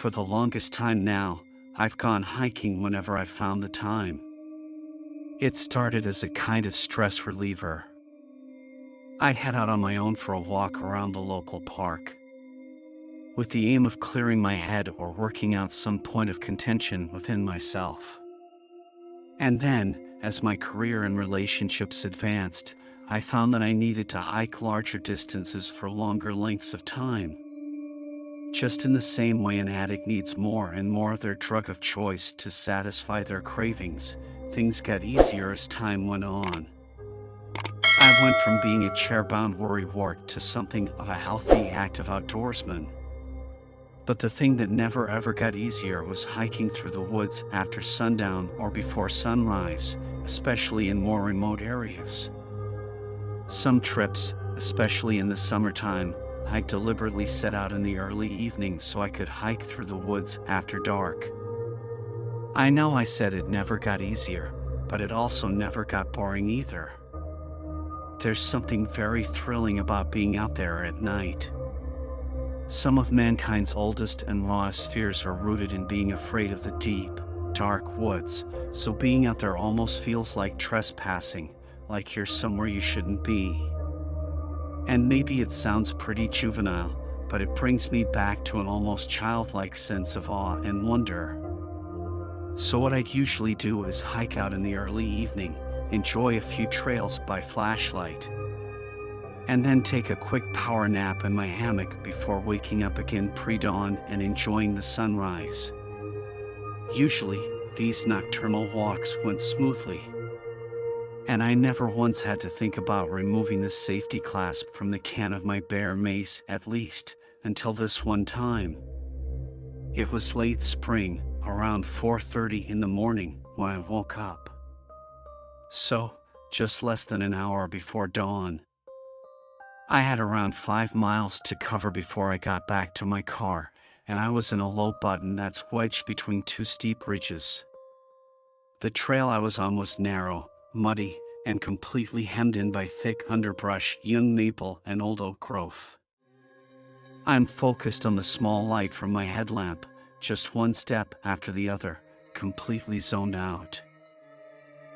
For the longest time now, I've gone hiking whenever I've found the time. It started as a kind of stress reliever. I'd head out on my own for a walk around the local park, with the aim of clearing my head or working out some point of contention within myself. And then, as my career and relationships advanced, I found that I needed to hike larger distances for longer lengths of time. Just in the same way an addict needs more and more of their drug of choice to satisfy their cravings, things got easier as time went on. I went from being a chair-bound worrywart to something of a healthy, active outdoorsman. But the thing that never ever got easier was hiking through the woods after sundown or before sunrise, especially in more remote areas. Some trips, especially in the summertime, I deliberately set out in the early evening so I could hike through the woods after dark. I know I said it never got easier, but it also never got boring either. There's something very thrilling about being out there at night. Some of mankind's oldest and rawest fears are rooted in being afraid of the deep, dark woods, so being out there almost feels like trespassing, like you're somewhere you shouldn't be. And maybe it sounds pretty juvenile, but it brings me back to an almost childlike sense of awe and wonder. So what I'd usually do is hike out in the early evening, enjoy a few trails by flashlight, and then take a quick power nap in my hammock before waking up again pre-dawn and enjoying the sunrise. Usually, these nocturnal walks went smoothly, and I never once had to think about removing the safety clasp from the can of my bear mace, at least, until this one time. It was late spring, around 4:30 in the morning, when I woke up. So, just less than an hour before dawn. I had around 5 miles to cover before I got back to my car, and I was in a low button that's wedged between two steep ridges. The trail I was on was narrow, muddy, and completely hemmed in by thick underbrush, young maple, and old oak growth. I'm focused on the small light from my headlamp, just one step after the other, completely zoned out.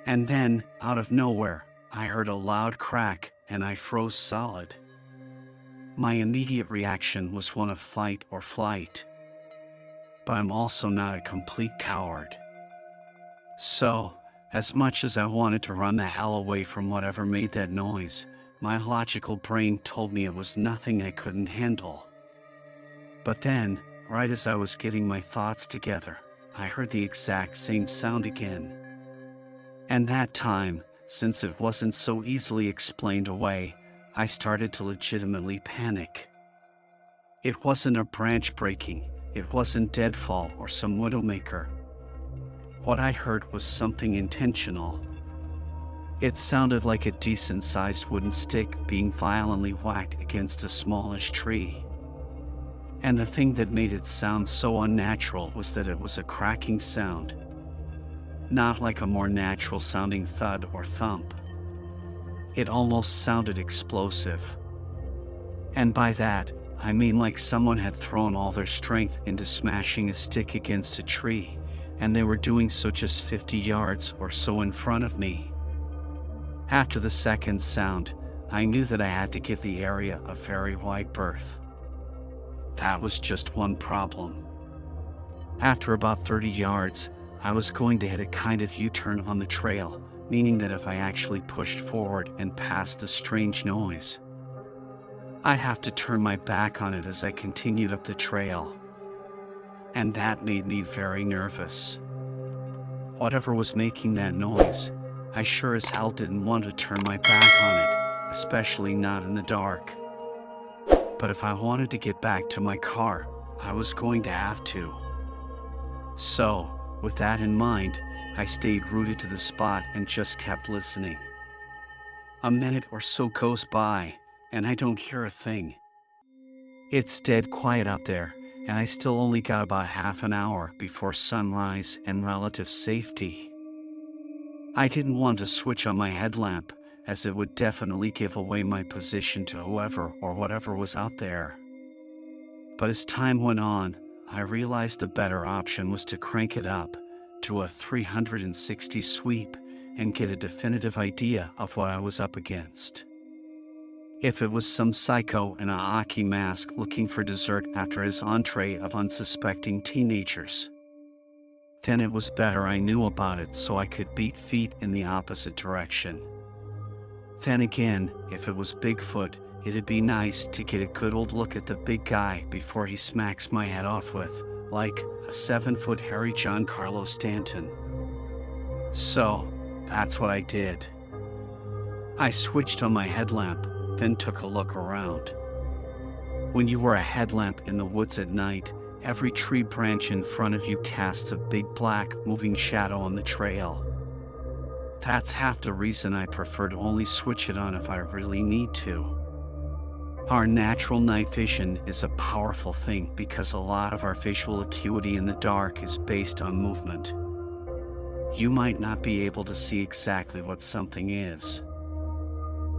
And then, out of nowhere, I heard a loud crack, and I froze solid. My immediate reaction was one of fight or flight. But I'm also not a complete coward. So, as much as I wanted to run the hell away from whatever made that noise, my logical brain told me it was nothing I couldn't handle. But then, right as I was getting my thoughts together, I heard the exact same sound again. And that time, since it wasn't so easily explained away, I started to legitimately panic. It wasn't a branch breaking, it wasn't deadfall or some widowmaker. What I heard was something intentional. It sounded like a decent-sized wooden stick being violently whacked against a smallish tree. And the thing that made it sound so unnatural was that it was a cracking sound. Not like a more natural-sounding thud or thump. It almost sounded explosive. And by that, I mean like someone had thrown all their strength into smashing a stick against a tree, and they were doing so just 50 yards or so in front of me. After the second sound, I knew that I had to give the area a very wide berth. That was just one problem. After about 30 yards, I was going to hit a kind of U-turn on the trail, meaning that if I actually pushed forward and past the strange noise, I'd have to turn my back on it as I continued up the trail. And that made me very nervous. Whatever was making that noise, I sure as hell didn't want to turn my back on it, especially not in the dark. But if I wanted to get back to my car, I was going to have to. So, with that in mind, I stayed rooted to the spot and just kept listening. A minute or so goes by, and I don't hear a thing. It's dead quiet out there, and I still only got about half an hour before sunrise and relative safety. I didn't want to switch on my headlamp, as it would definitely give away my position to whoever or whatever was out there. But as time went on, I realized the better option was to crank it up to a 360 sweep and get a definitive idea of what I was up against. If it was some psycho in a hockey mask looking for dessert after his entree of unsuspecting teenagers, then it was better I knew about it so I could beat feet in the opposite direction. Then again, if it was Bigfoot, it'd be nice to get a good old look at the big guy before he smacks my head off with, like, a 7-foot hairy Giancarlo Stanton. So, that's what I did. I switched on my headlamp, then took a look around. When you wear a headlamp in the woods at night, every tree branch in front of you casts a big black, moving shadow on the trail. That's half the reason I prefer to only switch it on if I really need to. Our natural night vision is a powerful thing because a lot of our visual acuity in the dark is based on movement. You might not be able to see exactly what something is,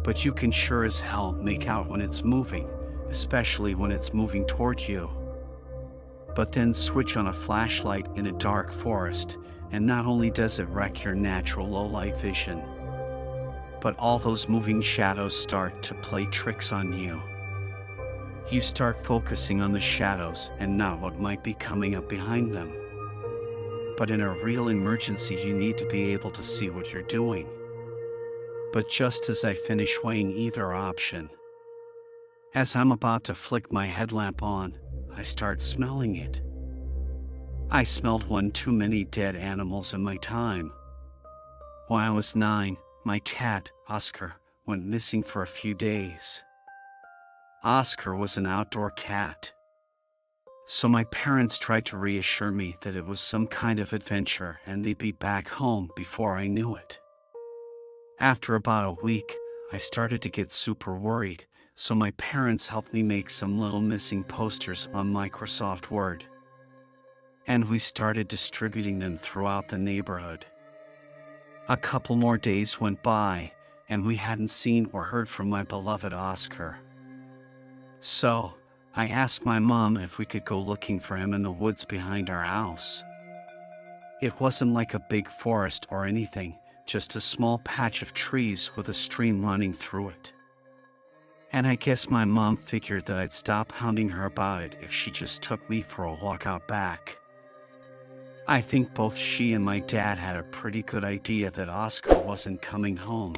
but you can sure as hell make out when it's moving, especially when it's moving toward you. But then switch on a flashlight in a dark forest, and not only does it wreck your natural low-light vision, but all those moving shadows start to play tricks on you. You start focusing on the shadows and not what might be coming up behind them. But in a real emergency, you need to be able to see what you're doing. But just as I finish weighing either option, as I'm about to flick my headlamp on, I start smelling it. I smelled one too many dead animals in my time. When I was 9, my cat, Oscar, went missing for a few days. Oscar was an outdoor cat. So my parents tried to reassure me that it was some kind of adventure and they'd be back home before I knew it. After about a week, I started to get super worried, so my parents helped me make some little missing posters on Microsoft Word. And we started distributing them throughout the neighborhood. A couple more days went by, and we hadn't seen or heard from my beloved Oscar. So, I asked my mom if we could go looking for him in the woods behind our house. It wasn't like a big forest or anything, just a small patch of trees with a stream running through it. And I guess my mom figured that I'd stop hounding her about it if she just took me for a walk out back. I think both she and my dad had a pretty good idea that Oscar wasn't coming home.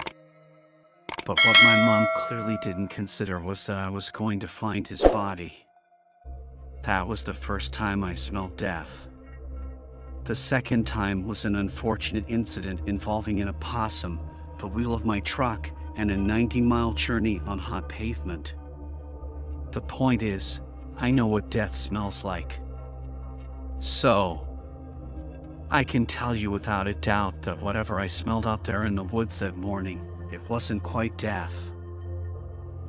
But what my mom clearly didn't consider was that I was going to find his body. That was the first time I smelled death. The second time was an unfortunate incident involving an opossum, the wheel of my truck, and a 90-mile journey on hot pavement. The point is, I know what death smells like. So, I can tell you without a doubt that whatever I smelled out there in the woods that morning, it wasn't quite death.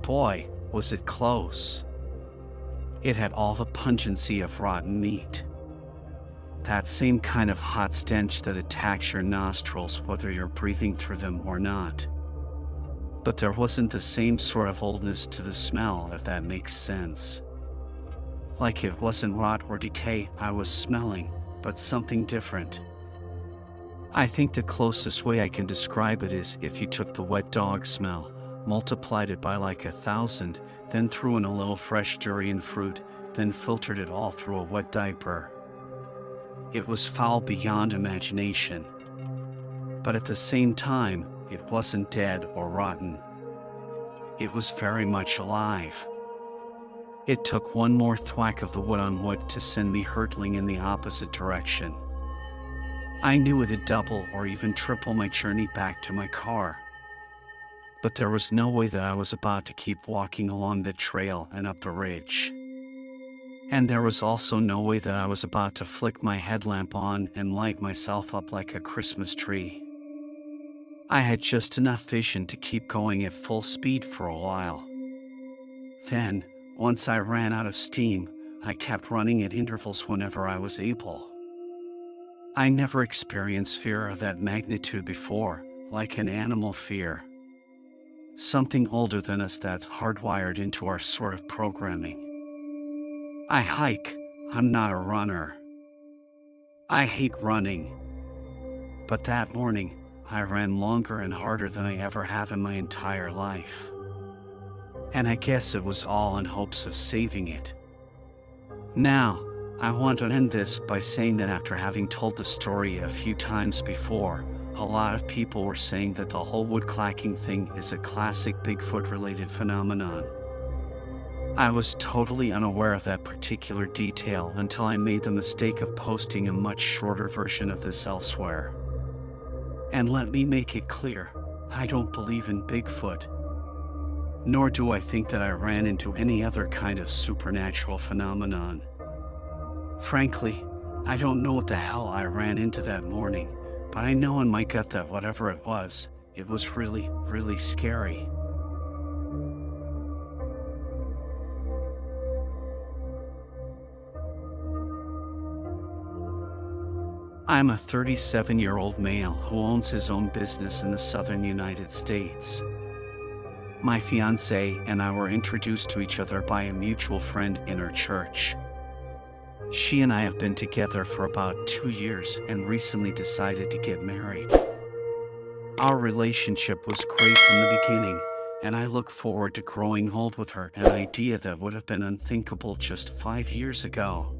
Boy, was it close. It had all the pungency of rotten meat. That same kind of hot stench that attacks your nostrils whether you're breathing through them or not. But there wasn't the same sort of oldness to the smell, if that makes sense. Like it wasn't rot or decay I was smelling, but something different. I think the closest way I can describe it is if you took the wet dog smell, multiplied it by like 1,000, then threw in a little fresh durian fruit, then filtered it all through a wet diaper. It was foul beyond imagination. But at the same time, it wasn't dead or rotten. It was very much alive. It took one more thwack of the wood on wood to send me hurtling in the opposite direction. I knew it'd double or even triple my journey back to my car. But there was no way that I was about to keep walking along the trail and up the ridge. And there was also no way that I was about to flick my headlamp on and light myself up like a Christmas tree. I had just enough vision to keep going at full speed for a while. Then, once I ran out of steam, I kept running at intervals whenever I was able. I never experienced fear of that magnitude before, like an animal fear. Something older than us that's hardwired into our sort of programming. I hike, I'm not a runner. I hate running. But that morning, I ran longer and harder than I ever have in my entire life. And I guess it was all in hopes of saving it. Now, I want to end this by saying that after having told the story a few times before, a lot of people were saying that the whole wood clacking thing is a classic Bigfoot-related phenomenon. I was totally unaware of that particular detail until I made the mistake of posting a much shorter version of this elsewhere. And let me make it clear, I don't believe in Bigfoot. Nor do I think that I ran into any other kind of supernatural phenomenon. Frankly, I don't know what the hell I ran into that morning, but I know in my gut that whatever it was really, really scary. I'm a 37-year-old male who owns his own business in the southern United States. My fiancée and I were introduced to each other by a mutual friend in her church. She and I have been together for about 2 years and recently decided to get married. Our relationship was great from the beginning, and I look forward to growing old with her, an idea that would have been unthinkable just 5 years ago.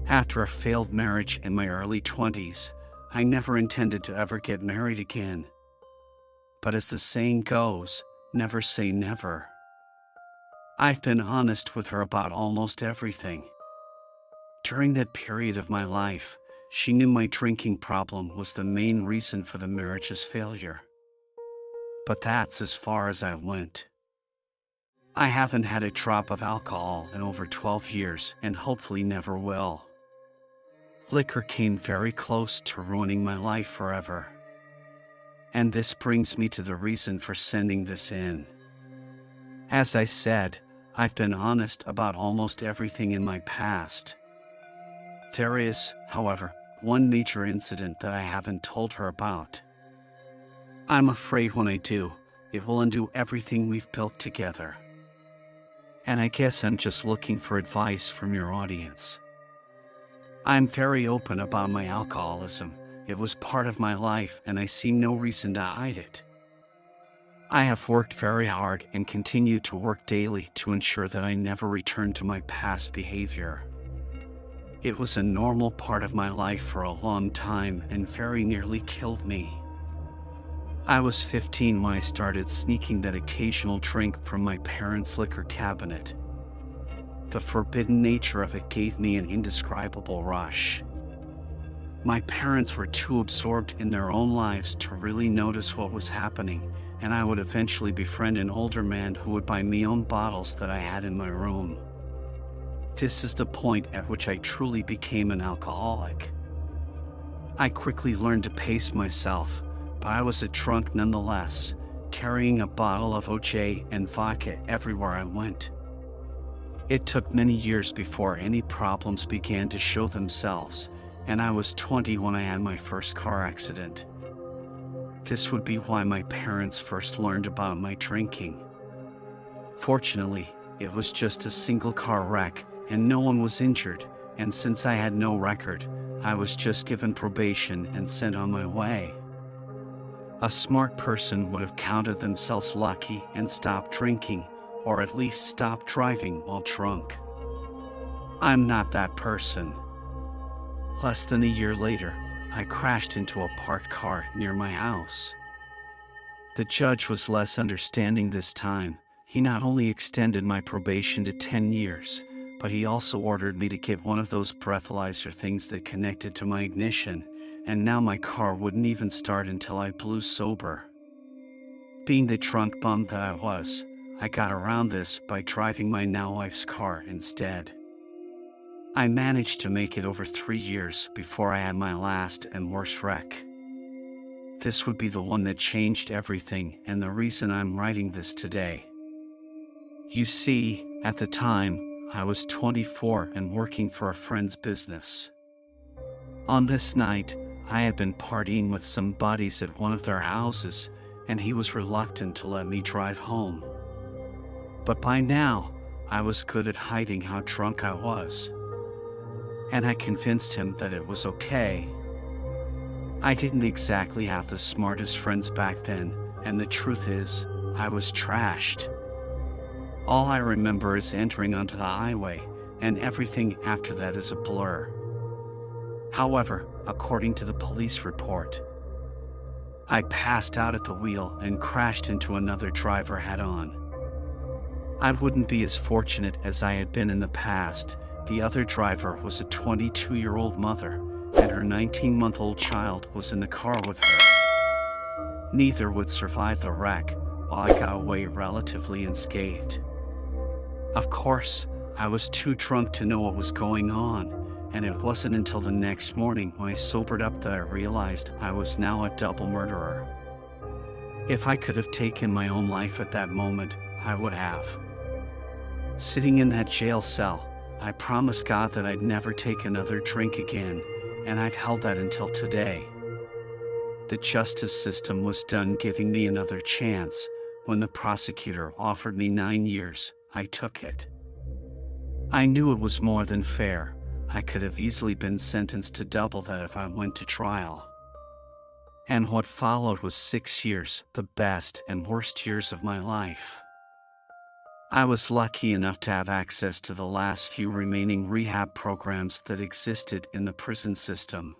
After a failed marriage in my early 20s, I never intended to ever get married again. But as the saying goes, never say never. I've been honest with her about almost everything. During that period of my life, she knew my drinking problem was the main reason for the marriage's failure. But that's as far as I went. I haven't had a drop of alcohol in over 12 years and hopefully never will. Liquor came very close to ruining my life forever. And this brings me to the reason for sending this in. As I said, I've been honest about almost everything in my past. There is, however, one major incident that I haven't told her about. I'm afraid when I do, it will undo everything we've built together. And I guess I'm just looking for advice from your audience. I'm very open about my alcoholism. It was part of my life and I see no reason to hide it. I have worked very hard and continue to work daily to ensure that I never return to my past behavior. It was a normal part of my life for a long time and very nearly killed me. I was 15 when I started sneaking that occasional drink from my parents' liquor cabinet. The forbidden nature of it gave me an indescribable rush. My parents were too absorbed in their own lives to really notice what was happening, and I would eventually befriend an older man who would buy me own bottles that I had in my room. This is the point at which I truly became an alcoholic. I quickly learned to pace myself, but I was a drunk nonetheless, carrying a bottle of OJ and vodka everywhere I went. It took many years before any problems began to show themselves, and I was 20 when I had my first car accident. This would be why my parents first learned about my drinking. Fortunately, it was just a single car wreck, and no one was injured, and since I had no record, I was just given probation and sent on my way. A smart person would have counted themselves lucky and stopped drinking, or at least stopped driving while drunk. I'm not that person. Less than a year later, I crashed into a parked car near my house. The judge was less understanding this time. He not only extended my probation to 10 years, but he also ordered me to get one of those breathalyzer things that connected to my ignition, and now my car wouldn't even start until I blew sober. Being the drunk bum that I was, I got around this by driving my now wife's car instead. I managed to make it over 3 years before I had my last and worst wreck. This would be the one that changed everything and the reason I'm writing this today. You see, at the time, I was 24 and working for a friend's business. On this night, I had been partying with some buddies at one of their houses, and he was reluctant to let me drive home. But by now, I was good at hiding how drunk I was. and I convinced him that it was okay. I didn't exactly have the smartest friends back then, and the truth is, I was trashed. All I remember is entering onto the highway, and everything after that is a blur. However, according to the police report, I passed out at the wheel and crashed into another driver head-on. I wouldn't be as fortunate as I had been in the past. The other driver was a 22-year-old mother, and her 19-month-old child was in the car with her. Neither would survive the wreck, while I got away relatively unscathed. Of course, I was too drunk to know what was going on, and it wasn't until the next morning when I sobered up that I realized I was now a double murderer. If I could have taken my own life at that moment, I would have. Sitting in that jail cell, I promised God that I'd never take another drink again, and I've held that until today. The justice system was done giving me another chance. When the prosecutor offered me 9 years, I took it. I knew it was more than fair. I could have easily been sentenced to double that if I went to trial. And what followed was 6 years, the best and worst years of my life. I was lucky enough to have access to the last few remaining rehab programs that existed in the prison system.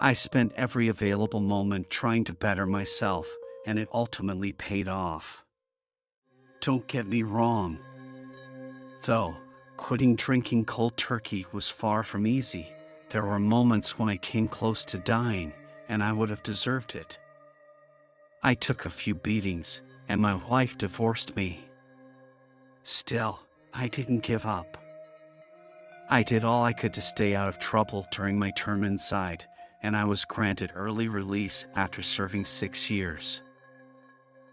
I spent every available moment trying to better myself, and it ultimately paid off. Don't get me wrong, though, quitting drinking cold turkey was far from easy. There were moments when I came close to dying, and I would have deserved it. I took a few beatings, and my wife divorced me. Still, I didn't give up. I did all I could to stay out of trouble during my term inside, and I was granted early release after serving 6 years.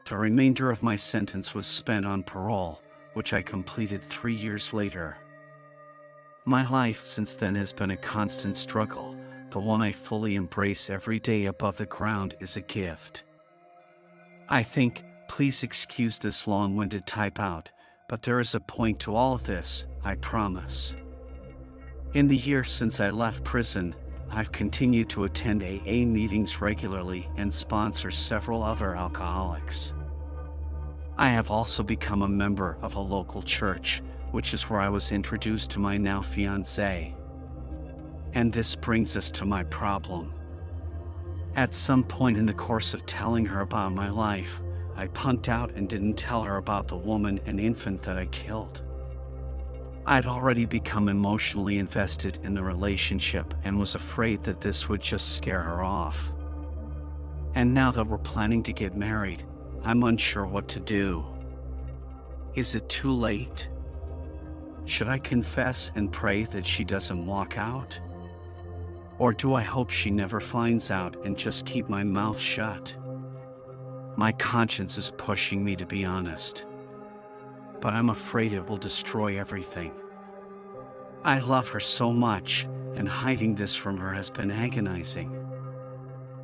The remainder of my sentence was spent on parole, which I completed 3 years later. My life since then has been a constant struggle. The one I fully embrace every day above the ground is a gift. I think, please excuse this long-winded type out, but there is a point to all of this, I promise. In the year since I left prison, I've continued to attend AA meetings regularly and sponsor several other alcoholics. I have also become a member of a local church, which is where I was introduced to my now fiancée. And this brings us to my problem. At some point in the course of telling her about my life, I punked out and didn't tell her about the woman and infant that I killed. I'd already become emotionally invested in the relationship and was afraid that this would just scare her off. And now that we're planning to get married, I'm unsure what to do. Is it too late? Should I confess and pray that she doesn't walk out? Or do I hope she never finds out and just keep my mouth shut? My conscience is pushing me to be honest, but I'm afraid it will destroy everything. I love her so much, and hiding this from her has been agonizing.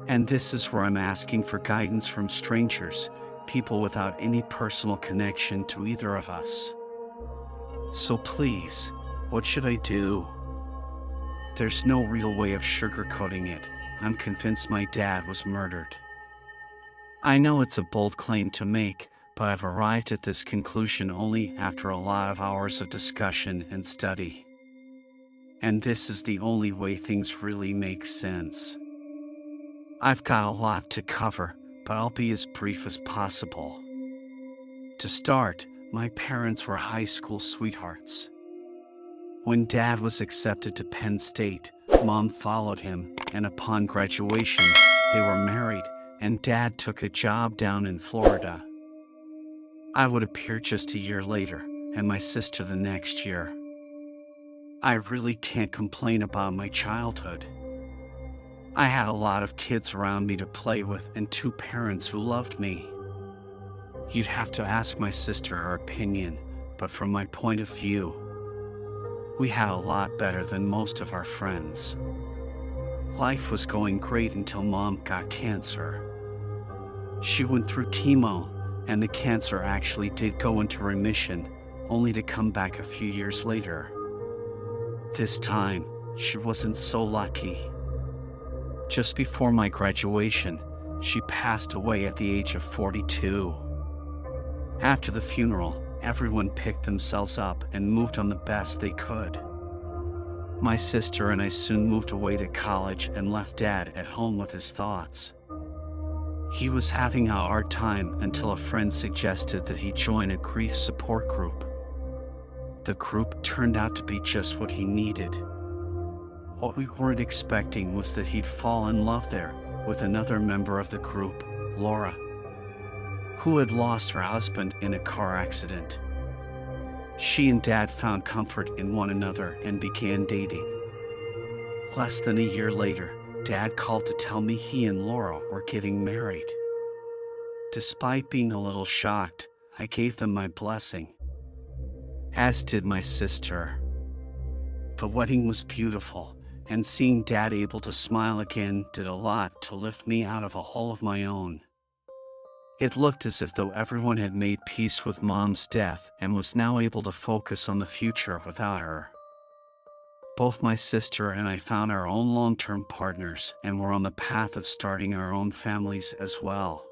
And this is where I'm asking for guidance from strangers, people without any personal connection to either of us. So please, what should I do? There's no real way of sugarcoating it. I'm convinced my dad was murdered. I know it's a bold claim to make, but I've arrived at this conclusion only after a lot of hours of discussion and study. And this is the only way things really make sense. I've got a lot to cover, but I'll be as brief as possible. To start, my parents were high school sweethearts. When Dad was accepted to Penn State, Mom followed him, and upon graduation, they were married, and Dad took a job down in Florida. I would appear just a year later, and my sister the next year. I really can't complain about my childhood. I had a lot of kids around me to play with and 2 parents who loved me. You'd have to ask my sister her opinion, but from my point of view, we had a lot better than most of our friends. Life was going great until Mom got cancer. She went through chemo, and the cancer actually did go into remission, only to come back a few years later. This time, she wasn't so lucky. Just before my graduation, she passed away at the age of 42. After the funeral, everyone picked themselves up and moved on the best they could. My sister and I soon moved away to college and left Dad at home with his thoughts. He was having a hard time until a friend suggested that he join a grief support group. The group turned out to be just what he needed. What we weren't expecting was that he'd fall in love there with another member of the group, Laura, who had lost her husband in a car accident. She and Dad found comfort in one another and began dating. Less than a year later, Dad called to tell me he and Laura were getting married. Despite being a little shocked, I gave them my blessing, as did my sister. The wedding was beautiful, and seeing Dad able to smile again did a lot to lift me out of a hole of my own. It looked as if though everyone had made peace with Mom's death and was now able to focus on the future without her. Both my sister and I found our own long-term partners and were on the path of starting our own families as well.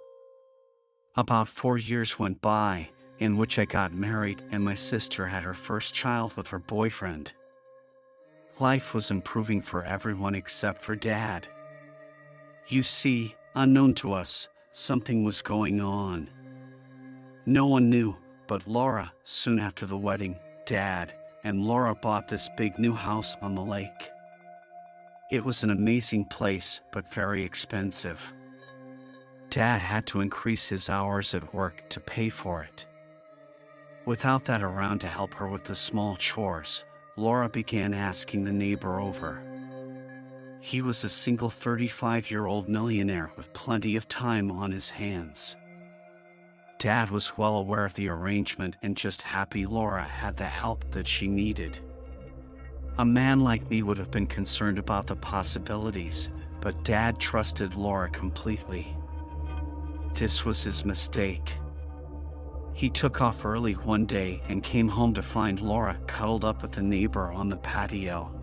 About 4 years went by, in which I got married and my sister had her first child with her boyfriend. Life was improving for everyone except for Dad. You see, unknown to us, something was going on. No one knew, but Laura, soon after the wedding, Dad, and Laura bought this big new house on the lake. It was an amazing place, but very expensive. Dad had to increase his hours at work to pay for it. Without that around to help her with the small chores, Laura began asking the neighbor over. He was a single 35-year-old millionaire with plenty of time on his hands. Dad was well aware of the arrangement and just happy Laura had the help that she needed. A man like me would have been concerned about the possibilities, but Dad trusted Laura completely. This was his mistake. He took off early one day and came home to find Laura cuddled up with the neighbor on the patio.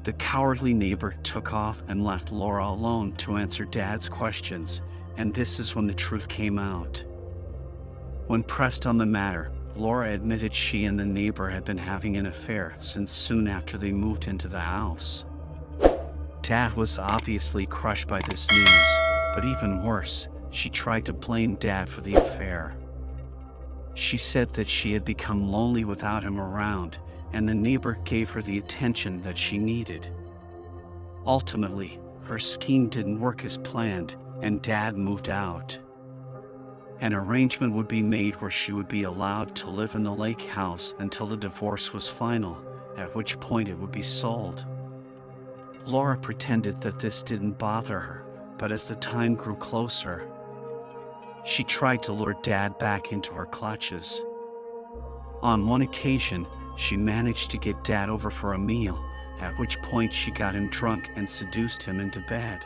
The cowardly neighbor took off and left Laura alone to answer Dad's questions, and this is when the truth came out. When pressed on the matter, Laura admitted she and the neighbor had been having an affair since soon after they moved into the house. Dad was obviously crushed by this news, but even worse, she tried to blame Dad for the affair. She said that she had become lonely without him around, and the neighbor gave her the attention that she needed. Ultimately, her scheme didn't work as planned, and Dad moved out. An arrangement would be made where she would be allowed to live in the lake house until the divorce was final, at which point it would be sold. Laura pretended that this didn't bother her, but as the time grew closer, she tried to lure Dad back into her clutches. On one occasion, she managed to get Dad over for a meal, at which point she got him drunk and seduced him into bed.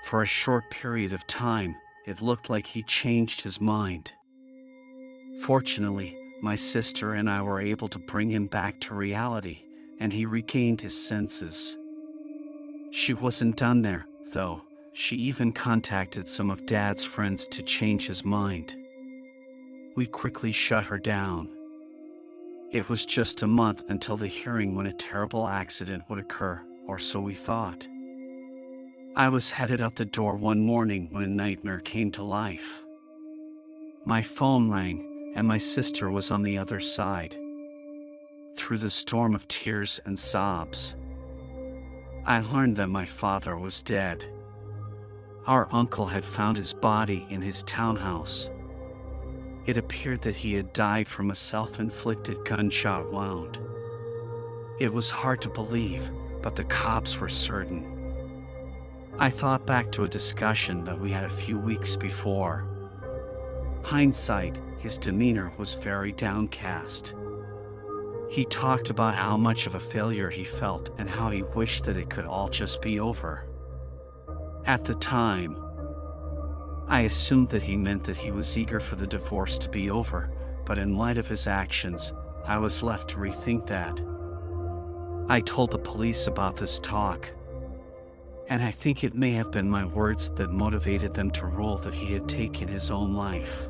For a short period of time, it looked like he changed his mind. Fortunately, my sister and I were able to bring him back to reality, and he regained his senses. She wasn't done there, though. She even contacted some of Dad's friends to change his mind. We quickly shut her down. It was just a month until the hearing when a terrible accident would occur, or so we thought. I was headed out the door one morning when a nightmare came to life. My phone rang, and my sister was on the other side. Through the storm of tears and sobs, I learned that my father was dead. Our uncle had found his body in his townhouse. It appeared that he had died from a self-inflicted gunshot wound. It was hard to believe, but the cops were certain. I thought back to a discussion that we had a few weeks before. Hindsight, his demeanor was very downcast. He talked about how much of a failure he felt and how he wished that it could all just be over. At the time, I assumed that he meant that he was eager for the divorce to be over, but in light of his actions, I was left to rethink that. I told the police about this talk, and I think it may have been my words that motivated them to rule that he had taken his own life.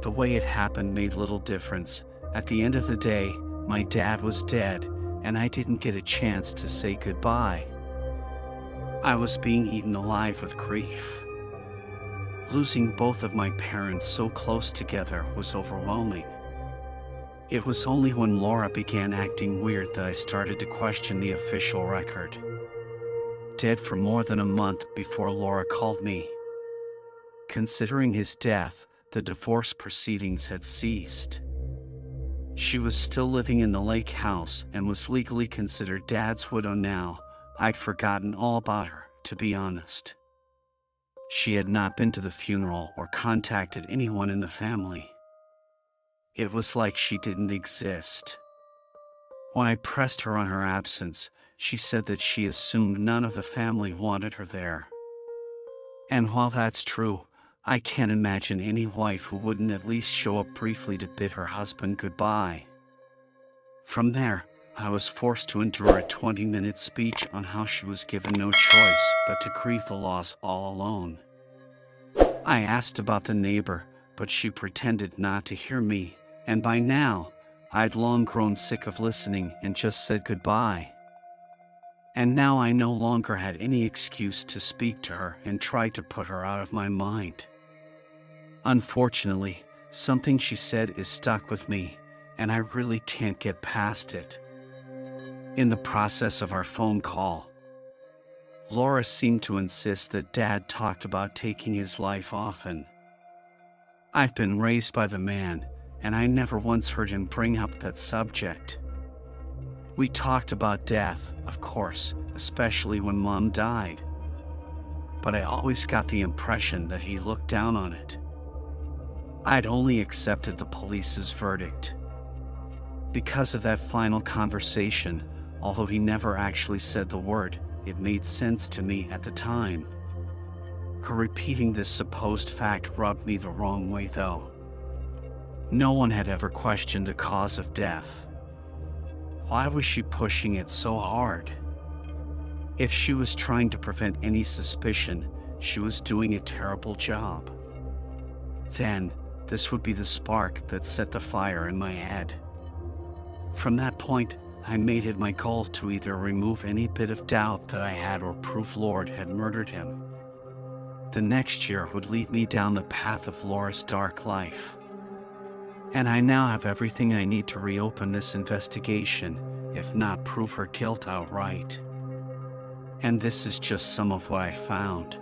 The way it happened made little difference. At the end of the day, my dad was dead, and I didn't get a chance to say goodbye. I was being eaten alive with grief. Losing both of my parents so close together was overwhelming. It was only when Laura began acting weird that I started to question the official record. Dead for more than a month before Laura called me. Considering his death, the divorce proceedings had ceased. She was still living in the lake house and was legally considered Dad's widow now. I'd forgotten all about her, to be honest. She had not been to the funeral or contacted anyone in the family. It was like she didn't exist. When I pressed her on her absence, she said that she assumed none of the family wanted her there. And while that's true, I can't imagine any wife who wouldn't at least show up briefly to bid her husband goodbye. From there, I was forced to endure a 20-minute speech on how she was given no choice but to grieve the loss all alone. I asked about the neighbor, but she pretended not to hear me, and by now, I'd long grown sick of listening and just said goodbye. And now I no longer had any excuse to speak to her and try to put her out of my mind. Unfortunately, something she said is stuck with me, and I really can't get past it. In the process of our phone call, Laura seemed to insist that Dad talked about taking his life often. I've been raised by the man, and I never once heard him bring up that subject. We talked about death, of course, especially when Mom died. But I always got the impression that he looked down on it. I'd only accepted the police's verdict. Because of that final conversation, although he never actually said the word, it made sense to me at the time. Her repeating this supposed fact rubbed me the wrong way, though. No one had ever questioned the cause of death. Why was she pushing it so hard? If she was trying to prevent any suspicion, she was doing a terrible job. Then, this would be the spark that set the fire in my head. From that point, I made it my goal to either remove any bit of doubt that I had or prove Lord had murdered him. The next year would lead me down the path of Laura's dark life. And I now have everything I need to reopen this investigation, if not prove her guilt outright. And this is just some of what I found.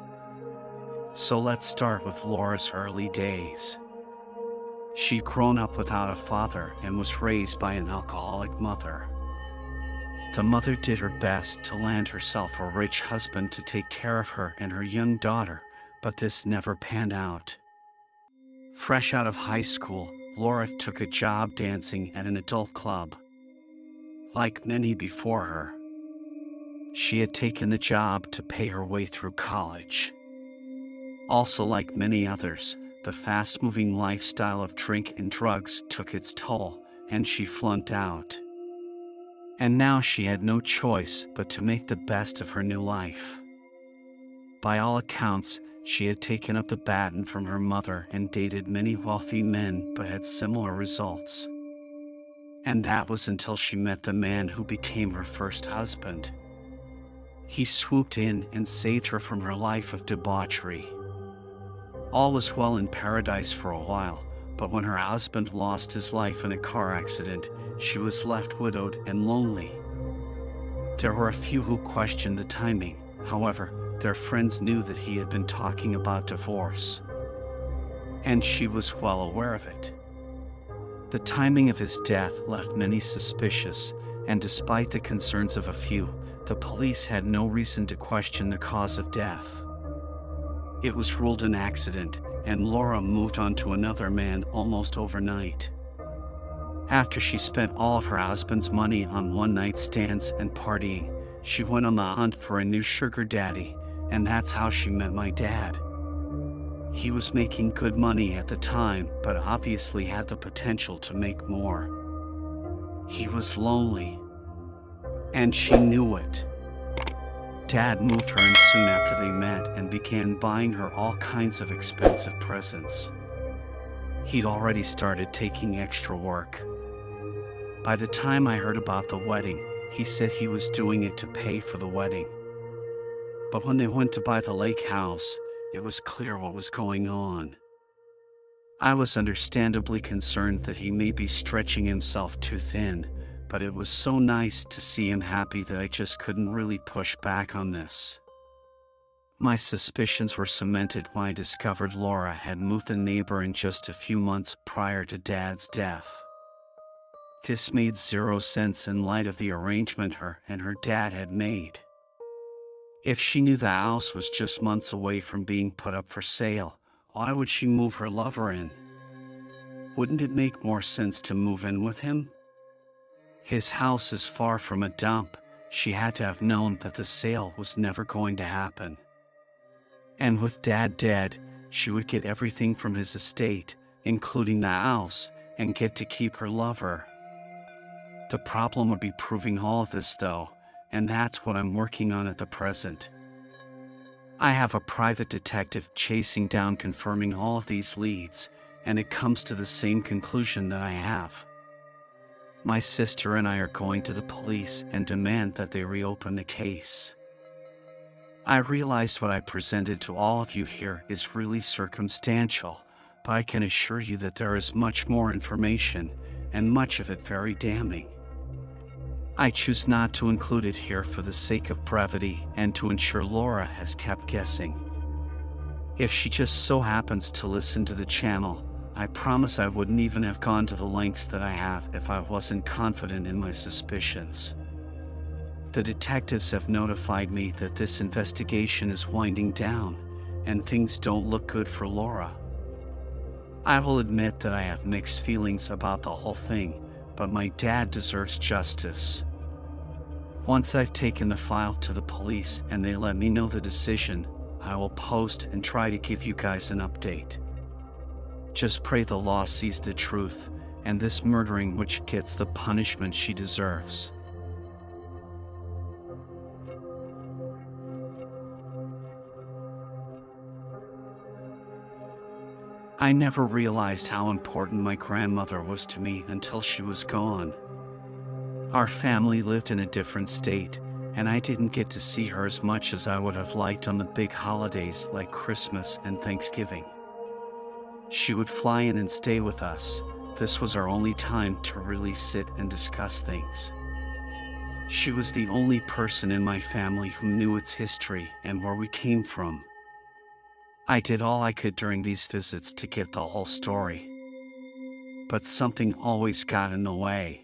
So let's start with Laura's early days. She'd grown up without a father and was raised by an alcoholic mother. The mother did her best to land herself a rich husband to take care of her and her young daughter, but this never panned out. Fresh out of high school, Laura took a job dancing at an adult club. Like many before her, she had taken the job to pay her way through college. Also, like many others, the fast-moving lifestyle of drink and drugs took its toll, and she flunked out. And now she had no choice but to make the best of her new life. By all accounts, she had taken up the baton from her mother and dated many wealthy men but had similar results. And that was until she met the man who became her first husband. He swooped in and saved her from her life of debauchery. All was well in paradise for a while, but when her husband lost his life in a car accident, she was left widowed and lonely. There were a few who questioned the timing. However, their friends knew that he had been talking about divorce, and she was well aware of it. The timing of his death left many suspicious, and despite the concerns of a few, the police had no reason to question the cause of death. It was ruled an accident, and Laura moved on to another man almost overnight. After she spent all of her husband's money on one-night stands and partying, she went on the hunt for a new sugar daddy, and that's how she met my dad. He was making good money at the time, but obviously had the potential to make more. He was lonely. And she knew it. Dad moved her in soon after they met and began buying her all kinds of expensive presents. He'd already started taking extra work. By the time I heard about the wedding, he said he was doing it to pay for the wedding. But when they went to buy the lake house, it was clear what was going on. I was understandably concerned that he may be stretching himself too thin, but it was so nice to see him happy that I just couldn't really push back on this. My suspicions were cemented when I discovered Laura had moved a neighbor in just a few months prior to Dad's death. This made zero sense in light of the arrangement her and her dad had made. If she knew the house was just months away from being put up for sale, why would she move her lover in? Wouldn't it make more sense to move in with him? His house is far from a dump. She had to have known that the sale was never going to happen. And with Dad dead, she would get everything from his estate, including the house, and get to keep her lover. The problem would be proving all of this though, and that's what I'm working on at the present. I have a private detective chasing down confirming all of these leads, and it comes to the same conclusion that I have. My sister and I are going to the police and demand that they reopen the case. I realize what I presented to all of you here is really circumstantial, but I can assure you that there is much more information, and much of it very damning. I choose not to include it here for the sake of brevity and to ensure Laura has kept guessing. If she just so happens to listen to the channel, I promise I wouldn't even have gone to the lengths that I have if I wasn't confident in my suspicions. The detectives have notified me that this investigation is winding down, and things don't look good for Laura. I will admit that I have mixed feelings about the whole thing, but my dad deserves justice. Once I've taken the file to the police and they let me know the decision, I will post and try to give you guys an update. Just pray the law sees the truth, and this murdering witch gets the punishment she deserves. I never realized how important my grandmother was to me until she was gone. Our family lived in a different state, and I didn't get to see her as much as I would have liked on the big holidays like Christmas and Thanksgiving. She would fly in and stay with us. This was our only time to really sit and discuss things. She was the only person in my family who knew its history and where we came from. I did all I could during these visits to get the whole story. But something always got in the way.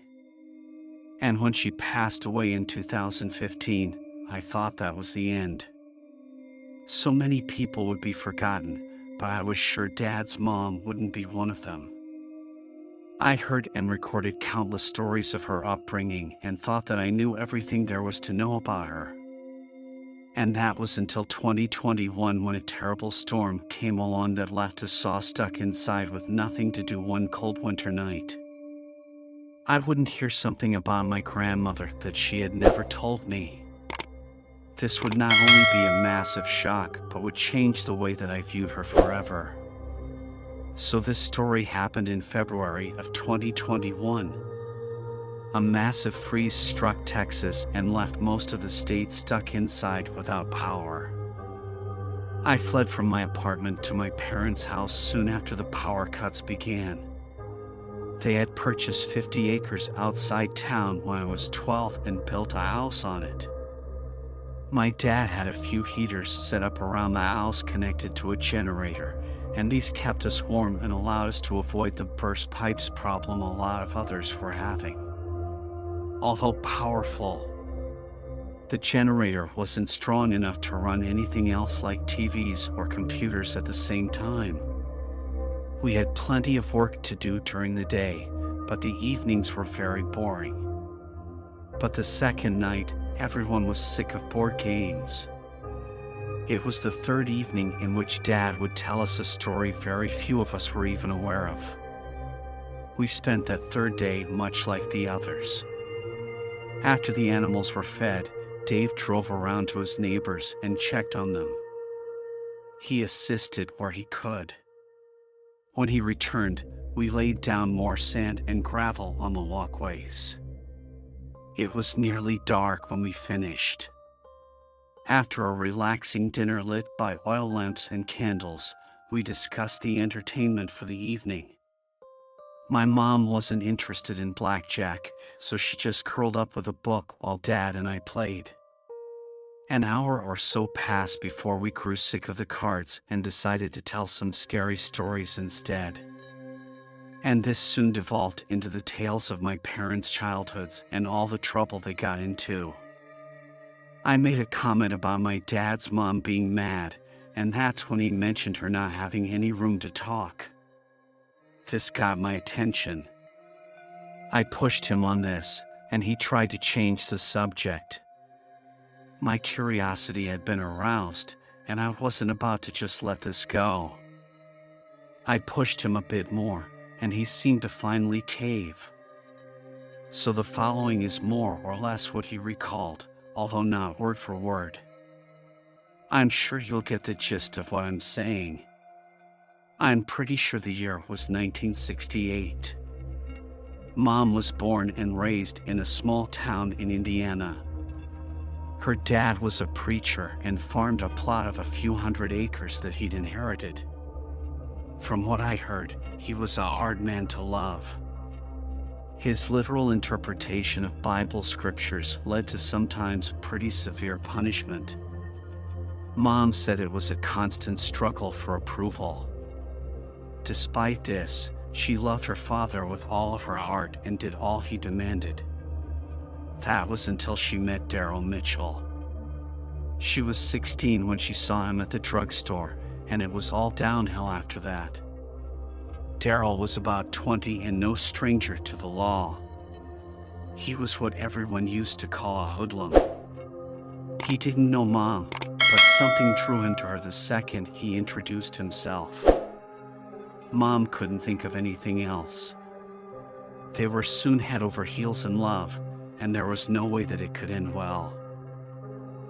And when she passed away in 2015, I thought that was the end. So many people would be forgotten, but I was sure Dad's mom wouldn't be one of them. I heard and recorded countless stories of her upbringing and thought that I knew everything there was to know about her. And that was until 2021 when a terrible storm came along that left us all stuck inside with nothing to do one cold winter night. I wouldn't hear something about my grandmother that she had never told me. This would not only be a massive shock, but would change the way that I viewed her forever. So this story happened in February of 2021. A massive freeze struck Texas and left most of the state stuck inside without power. I fled from my apartment to my parents' house soon after the power cuts began. They had purchased 50 acres outside town when I was 12 and built a house on it. My dad had a few heaters set up around the house connected to a generator, and these kept us warm and allowed us to avoid the burst pipes problem a lot of others were having. Although powerful, the generator wasn't strong enough to run anything else like TVs or computers at the same time. We had plenty of work to do during the day, but the evenings were very boring. But the second night, everyone was sick of board games. It was the third evening in which Dad would tell us a story very few of us were even aware of. We spent that third day much like the others. After the animals were fed, Dave drove around to his neighbors and checked on them. He assisted where he could. When he returned, we laid down more sand and gravel on the walkways. It was nearly dark when we finished. After a relaxing dinner lit by oil lamps and candles, we discussed the entertainment for the evening. My mom wasn't interested in blackjack, so she just curled up with a book while Dad and I played. An hour or so passed before we grew sick of the cards and decided to tell some scary stories instead. And this soon devolved into the tales of my parents' childhoods and all the trouble they got into. I made a comment about my dad's mom being mad, and that's when he mentioned her not having any room to talk. This got my attention. I pushed him on this, and he tried to change the subject. My curiosity had been aroused, and I wasn't about to just let this go. I pushed him a bit more, and he seemed to finally cave. So the following is more or less what he recalled, although not word for word. I'm sure you'll get the gist of what I'm saying. I'm pretty sure the year was 1968. Mom was born and raised in a small town in Indiana. Her dad was a preacher and farmed a plot of a few hundred acres that he'd inherited. From what I heard, he was a hard man to love. His literal interpretation of Bible scriptures led to sometimes pretty severe punishment. Mom said it was a constant struggle for approval. Despite this, she loved her father with all of her heart and did all he demanded. That was until she met Daryl Mitchell. She was 16 when she saw him at the drugstore, and it was all downhill after that. Daryl was about 20 and no stranger to the law. He was what everyone used to call a hoodlum. He didn't know Mom, but something drew him to her the second he introduced himself. Mom couldn't think of anything else. They were soon head over heels in love, and there was no way that it could end well.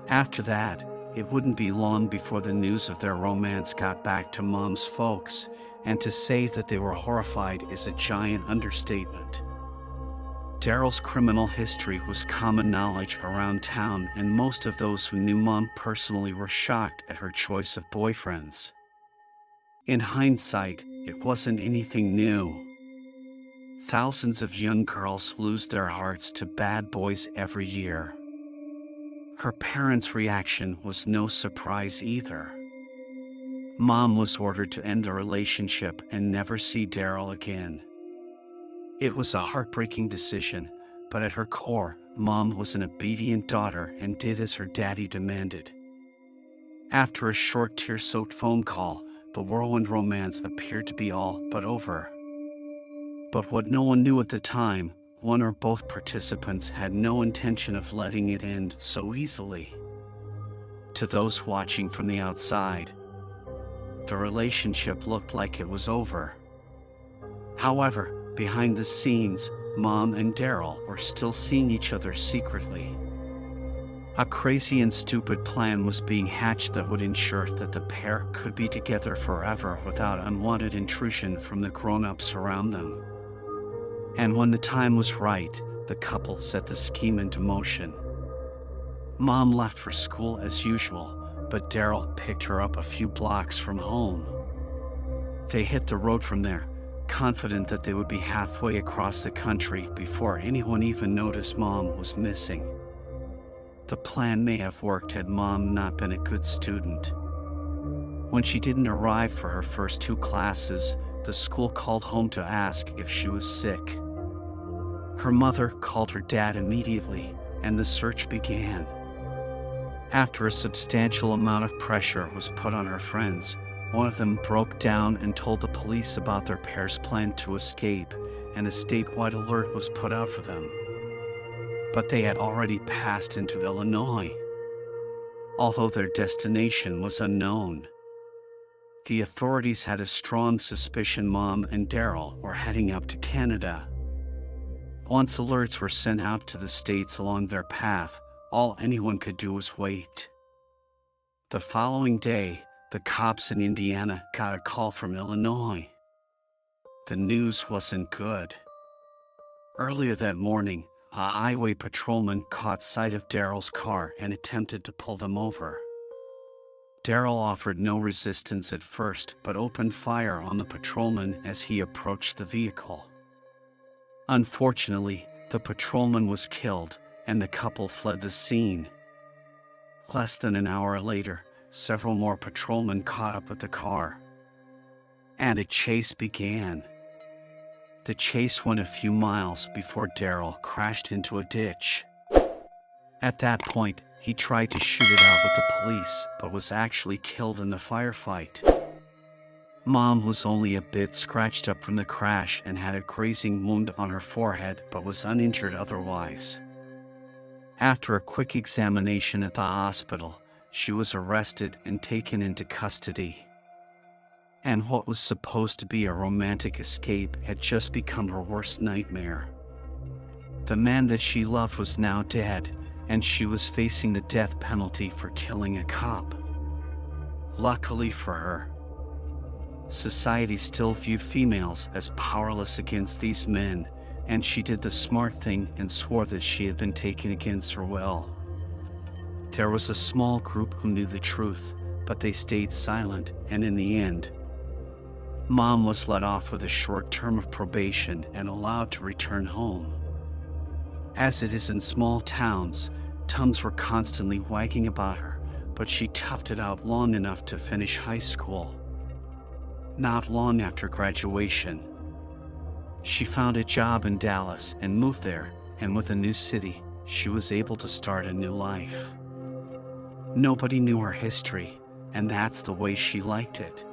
After that, it wouldn't be long before the news of their romance got back to Mom's folks, and to say that they were horrified is a giant understatement. Daryl's criminal history was common knowledge around town, and most of those who knew Mom personally were shocked at her choice of boyfriends. In hindsight, it wasn't anything new. Thousands of young girls lose their hearts to bad boys every year. Her parents' reaction was no surprise either. Mom was ordered to end the relationship and never see Daryl again. It was a heartbreaking decision, but at her core, Mom was an obedient daughter and did as her daddy demanded. After a short tear-soaked phone call, the whirlwind romance appeared to be all but over. But what no one knew at the time, one or both participants had no intention of letting it end so easily. To those watching from the outside, the relationship looked like it was over. However, behind the scenes, Mom and Daryl were still seeing each other secretly. A crazy and stupid plan was being hatched that would ensure that the pair could be together forever without unwanted intrusion from the grown-ups around them. And when the time was right, the couple set the scheme into motion. Mom left for school as usual, but Daryl picked her up a few blocks from home. They hit the road from there, confident that they would be halfway across the country before anyone even noticed Mom was missing. The plan may have worked had Mom not been a good student. When she didn't arrive for her first 2 classes, the school called home to ask if she was sick. Her mother called her dad immediately, and the search began. After a substantial amount of pressure was put on her friends, one of them broke down and told the police about their pair's plan to escape, and a statewide alert was put out for them. But they had already passed into Illinois, although their destination was unknown. The authorities had a strong suspicion Mom and Daryl were heading up to Canada. Once alerts were sent out to the states along their path, all anyone could do was wait. The following day, the cops in Indiana got a call from Illinois. The news wasn't good. Earlier that morning, a highway patrolman caught sight of Daryl's car and attempted to pull them over. Daryl offered no resistance at first, but opened fire on the patrolman as he approached the vehicle. Unfortunately, the patrolman was killed, and the couple fled the scene. Less than an hour later, several more patrolmen caught up with the car, and a chase began. The chase went a few miles before Daryl crashed into a ditch. At that point, he tried to shoot it out with the police, but was actually killed in the firefight. Mom was only a bit scratched up from the crash and had a grazing wound on her forehead, but was uninjured otherwise. After a quick examination at the hospital, she was arrested and taken into custody. And what was supposed to be a romantic escape had just become her worst nightmare. The man that she loved was now dead, and she was facing the death penalty for killing a cop. Luckily for her, society still viewed females as powerless against these men, and she did the smart thing and swore that she had been taken against her will. There was a small group who knew the truth, but they stayed silent, and in the end, Mom was let off with a short term of probation and allowed to return home. As it is in small towns, tongues were constantly wagging about her, but she toughed it out long enough to finish high school. Not long after graduation, she found a job in Dallas and moved there, and with a new city, she was able to start a new life. Nobody knew her history, and that's the way she liked it.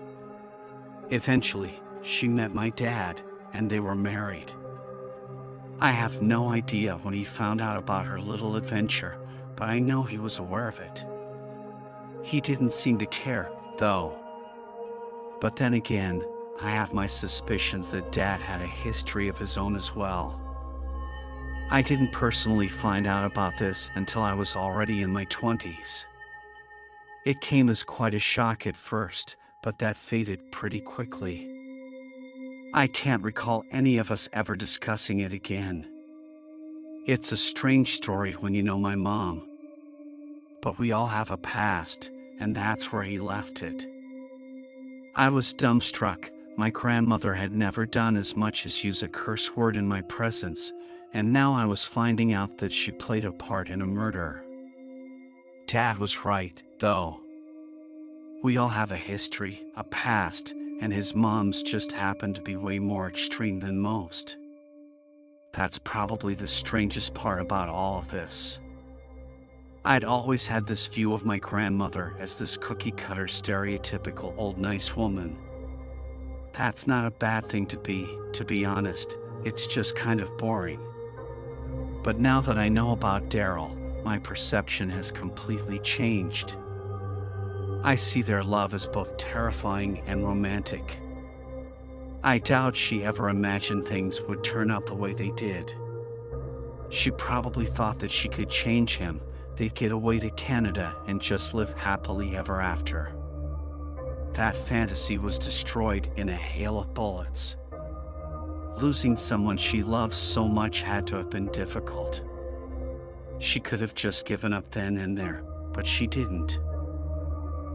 Eventually, she met my dad, and they were married. I have no idea when he found out about her little adventure, but I know he was aware of it. He didn't seem to care, though. But then again, I have my suspicions that Dad had a history of his own as well. I didn't personally find out about this until I was already in my 20s. It came as quite a shock at first, but that faded pretty quickly. I can't recall any of us ever discussing it again. It's a strange story when you know my mom. But we all have a past, and that's where he left it. I was dumbstruck. My grandmother had never done as much as use a curse word in my presence, and now I was finding out that she played a part in a murder. Dad was right, though. We all have a history, a past, and his mom's just happened to be way more extreme than most. That's probably the strangest part about all of this. I'd always had this view of my grandmother as this cookie-cutter stereotypical old nice woman. That's not a bad thing to be honest. It's just kind of boring. But now that I know about Daryl, my perception has completely changed. I see their love as both terrifying and romantic. I doubt she ever imagined things would turn out the way they did. She probably thought that she could change him, they'd get away to Canada and just live happily ever after. That fantasy was destroyed in a hail of bullets. Losing someone she loved so much had to have been difficult. She could have just given up then and there, but she didn't.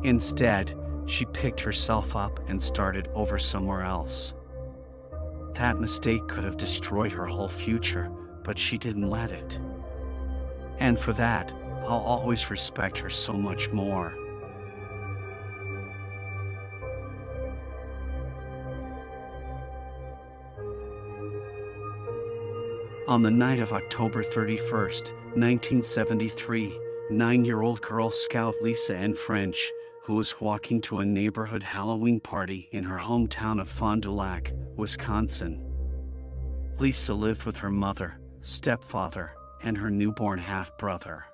Instead, she picked herself up and started over somewhere else. That mistake could have destroyed her whole future, but she didn't let it. And for that, I'll always respect her so much more. On the night of October 31st, 1973, 9-year-old Girl Scout Lisa Ann French, who was walking to a neighborhood Halloween party in her hometown of Fond du Lac, Wisconsin. Lisa lived with her mother, stepfather, and her newborn half-brother.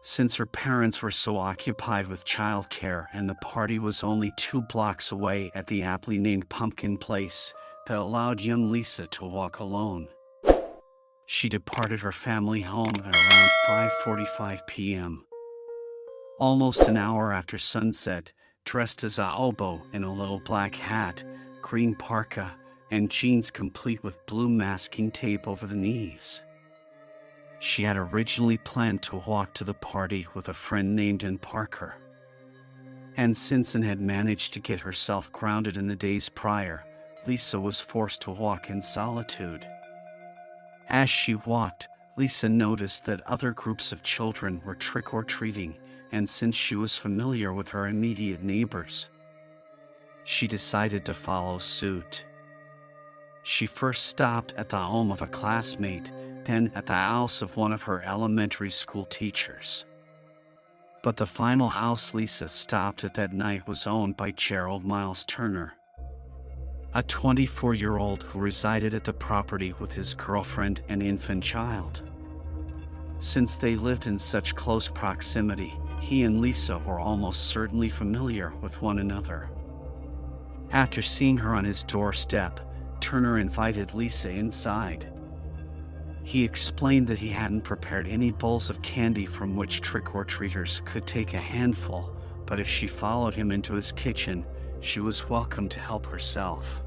Since her parents were so occupied with childcare and the party was only 2 blocks away at the aptly named Pumpkin Place, that allowed young Lisa to walk alone. She departed her family home at around 5:45 p.m. Almost an hour after sunset, dressed as a hobo in a little black hat, green parka, and jeans complete with blue masking tape over the knees. She had originally planned to walk to the party with a friend named Ann Parker. And since Ann had managed to get herself grounded in the days prior, Lisa was forced to walk in solitude. As she walked, Lisa noticed that other groups of children were trick-or-treating, and since she was familiar with her immediate neighbors, she decided to follow suit. She first stopped at the home of a classmate, then at the house of one of her elementary school teachers. But the final house Lisa stopped at that night was owned by Gerald Miles Turner, a 24-year-old who resided at the property with his girlfriend and infant child. Since they lived in such close proximity, he and Lisa were almost certainly familiar with one another. After seeing her on his doorstep, Turner invited Lisa inside. He explained that he hadn't prepared any bowls of candy from which trick-or-treaters could take a handful, but if she followed him into his kitchen, she was welcome to help herself.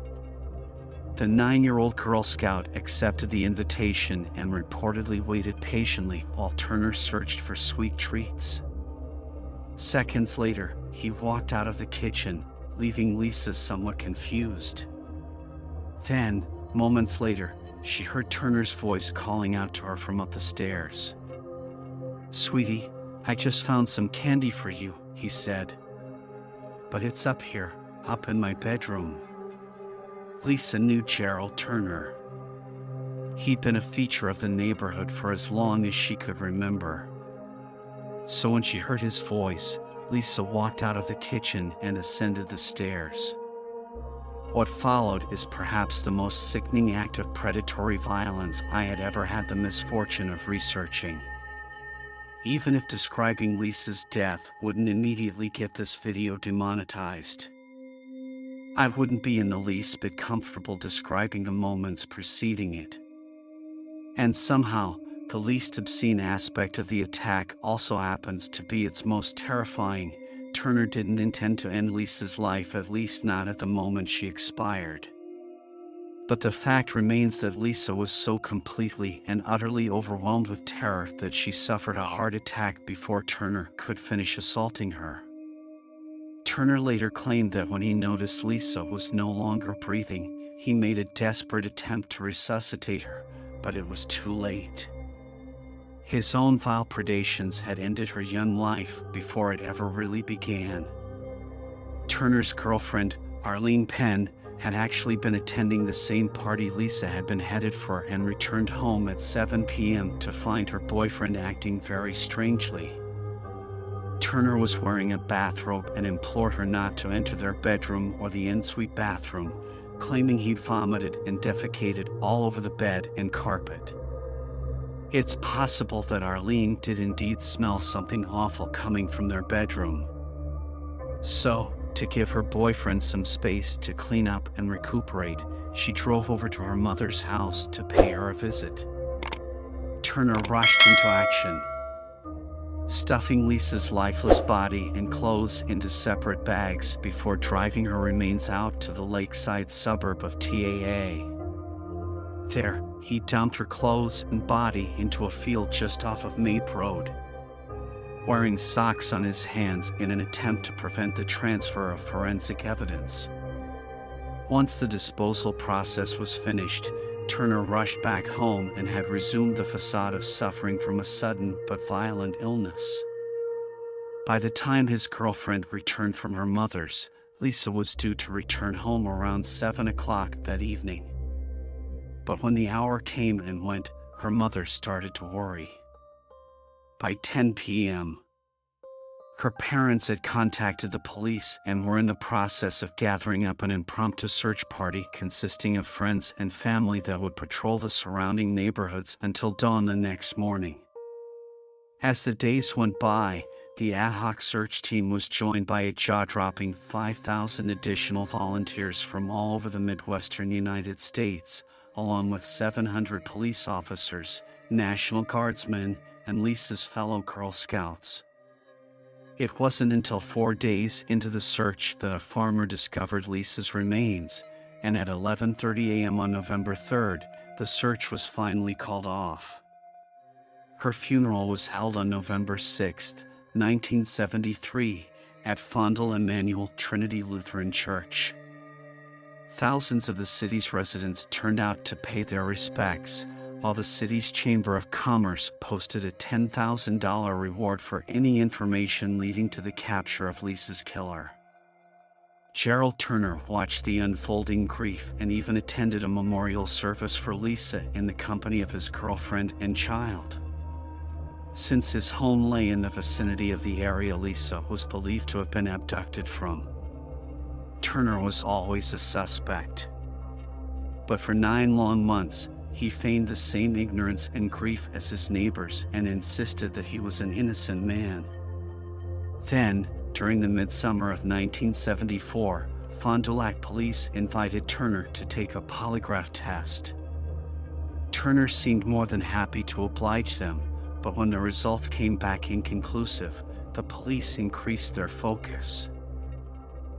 The 9-year-old Girl Scout accepted the invitation and reportedly waited patiently while Turner searched for sweet treats. Seconds later, he walked out of the kitchen, leaving Lisa somewhat confused. Then, moments later, she heard Turner's voice calling out to her from up the stairs. "Sweetie, I just found some candy for you," he said. "But it's up here, up in my bedroom." Lisa knew Gerald Turner. He'd been a feature of the neighborhood for as long as she could remember. So when she heard his voice, Lisa walked out of the kitchen and ascended the stairs. What followed is perhaps the most sickening act of predatory violence I had ever had the misfortune of researching. Even if describing Lisa's death wouldn't immediately get this video demonetized, I wouldn't be in the least bit comfortable describing the moments preceding it. And somehow, the least obscene aspect of the attack also happens to be its most terrifying. Turner didn't intend to end Lisa's life, at least not at the moment she expired. But the fact remains that Lisa was so completely and utterly overwhelmed with terror that she suffered a heart attack before Turner could finish assaulting her. Turner later claimed that when he noticed Lisa was no longer breathing, he made a desperate attempt to resuscitate her, but it was too late. His own vile predations had ended her young life before it ever really began. Turner's girlfriend, Arlene Penn, had actually been attending the same party Lisa had been headed for and returned home at 7 p.m. to find her boyfriend acting very strangely. Turner was wearing a bathrobe and implored her not to enter their bedroom or the ensuite bathroom, claiming he'd vomited and defecated all over the bed and carpet. It's possible that Arlene did indeed smell something awful coming from their bedroom. So, to give her boyfriend some space to clean up and recuperate, she drove over to her mother's house to pay her a visit. Turner rushed into action, stuffing Lisa's lifeless body and clothes into separate bags before driving her remains out to the lakeside suburb of TAA. There, he dumped her clothes and body into a field just off of Mape Road, wearing socks on his hands in an attempt to prevent the transfer of forensic evidence. Once the disposal process was finished, Turner rushed back home and had resumed the facade of suffering from a sudden but violent illness. By the time his girlfriend returned from her mother's, Lisa was due to return home around 7 o'clock that evening. But when the hour came and went, her mother started to worry. By 10 p.m., her parents had contacted the police and were in the process of gathering up an impromptu search party consisting of friends and family that would patrol the surrounding neighborhoods until dawn the next morning. As the days went by, the ad hoc search team was joined by a jaw-dropping 5,000 additional volunteers from all over the Midwestern United States, along with 700 police officers, National Guardsmen, and Lisa's fellow Girl Scouts. It wasn't until 4 days into the search that a farmer discovered Lisa's remains, and at 11:30 a.m. on November 3rd, the search was finally called off. Her funeral was held on November 6, 1973, at Fondle Emmanuel Trinity Lutheran Church. Thousands of the city's residents turned out to pay their respects, while the city's Chamber of Commerce posted a $10,000 reward for any information leading to the capture of Lisa's killer. Gerald Turner watched the unfolding grief and even attended a memorial service for Lisa in the company of his girlfriend and child. Since his home lay in the vicinity of the area Lisa was believed to have been abducted from, Turner was always a suspect. But for 9 long months, he feigned the same ignorance and grief as his neighbors and insisted that he was an innocent man. Then, during the midsummer of 1974, Fond du Lac police invited Turner to take a polygraph test. Turner seemed more than happy to oblige them, but when the results came back inconclusive, the police increased their focus.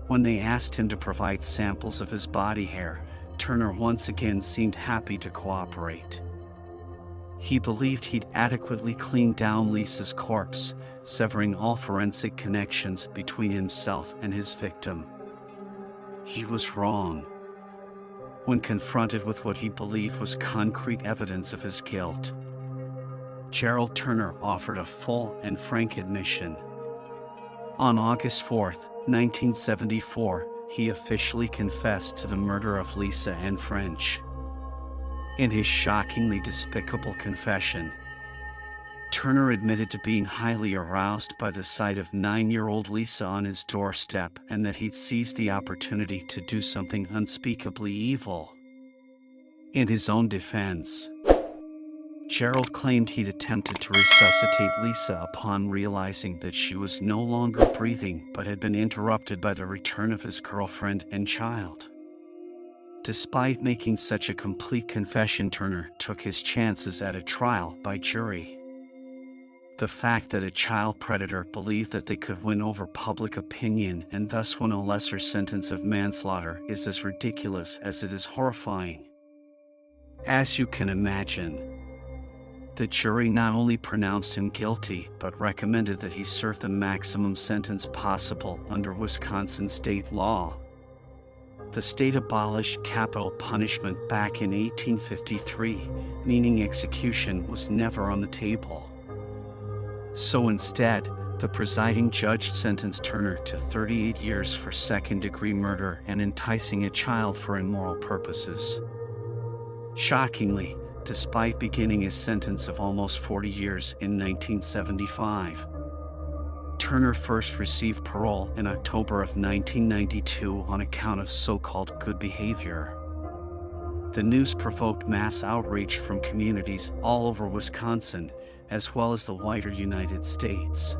When they asked him to provide samples of his body hair, Turner once again seemed happy to cooperate. He believed he'd adequately cleaned down Lisa's corpse, severing all forensic connections between himself and his victim. He was wrong. When confronted with what he believed was concrete evidence of his guilt, Gerald Turner offered a full and frank admission. On August 4, 1974, he officially confessed to the murder of Lisa Ann French. In his shockingly despicable confession, Turner admitted to being highly aroused by the sight of 9-year-old Lisa on his doorstep and that he'd seized the opportunity to do something unspeakably evil. In his own defense, Gerald claimed he'd attempted to resuscitate Lisa upon realizing that she was no longer breathing but had been interrupted by the return of his girlfriend and child. Despite making such a complete confession, Turner took his chances at a trial by jury. The fact that a child predator believed that they could win over public opinion and thus win a lesser sentence of manslaughter is as ridiculous as it is horrifying. As you can imagine, the jury not only pronounced him guilty, but recommended that he serve the maximum sentence possible under Wisconsin state law. The state abolished capital punishment back in 1853, meaning execution was never on the table. So instead, the presiding judge sentenced Turner to 38 years for second-degree murder and enticing a child for immoral purposes. Shockingly, despite beginning his sentence of almost 40 years in 1975, Turner first received parole in October of 1992 on account of so-called good behavior. The news provoked mass outrage from communities all over Wisconsin, as well as the wider United States.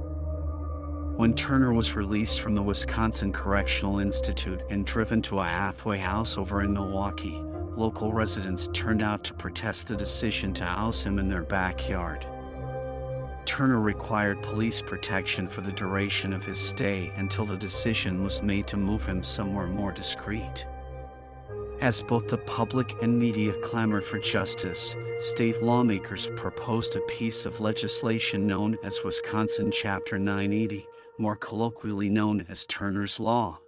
When Turner was released from the Wisconsin Correctional Institute and driven to a halfway house over in Milwaukee, local residents turned out to protest the decision to house him in their backyard. Turner required police protection for the duration of his stay until the decision was made to move him somewhere more discreet. As both the public and media clamored for justice, state lawmakers proposed a piece of legislation known as Wisconsin Chapter 980, more colloquially known as Turner's Law.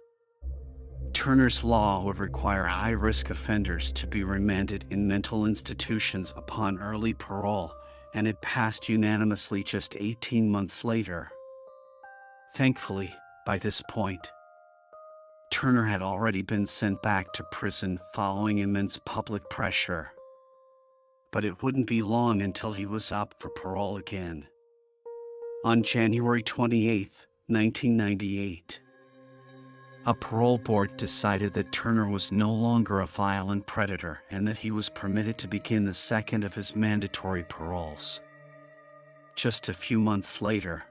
Turner's Law would require high-risk offenders to be remanded in mental institutions upon early parole, and it passed unanimously just 18 months later. Thankfully, by this point, Turner had already been sent back to prison following immense public pressure. But it wouldn't be long until he was up for parole again. On January 28, 1998, a parole board decided that Turner was no longer a violent predator and that he was permitted to begin the second of his mandatory paroles. Just a few months later,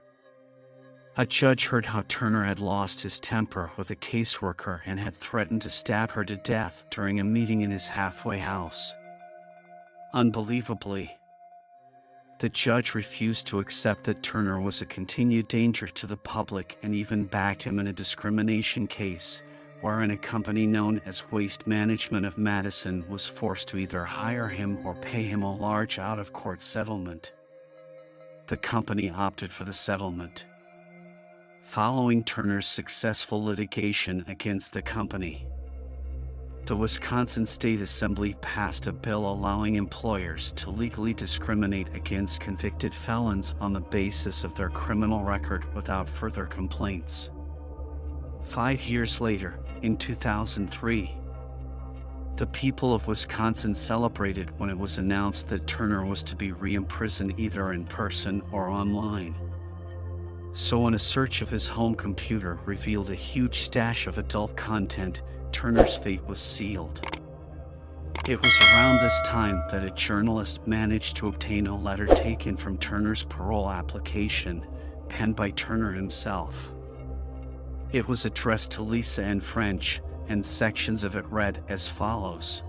a judge heard how Turner had lost his temper with a caseworker and had threatened to stab her to death during a meeting in his halfway house. Unbelievably, the judge refused to accept that Turner was a continued danger to the public and even backed him in a discrimination case, wherein a company known as Waste Management of Madison was forced to either hire him or pay him a large out-of-court settlement. The company opted for the settlement. Following Turner's successful litigation against the company, the Wisconsin State Assembly passed a bill allowing employers to legally discriminate against convicted felons on the basis of their criminal record without further complaints. 5 years later, in 2003, the people of Wisconsin celebrated when it was announced that Turner was to be re-imprisoned either in person or online. So when a search of his home computer revealed a huge stash of adult content, Turner's fate was sealed. It was around this time that a journalist managed to obtain a letter taken from Turner's parole application, penned by Turner himself. It was addressed to Lisa in French, and sections of it read as follows: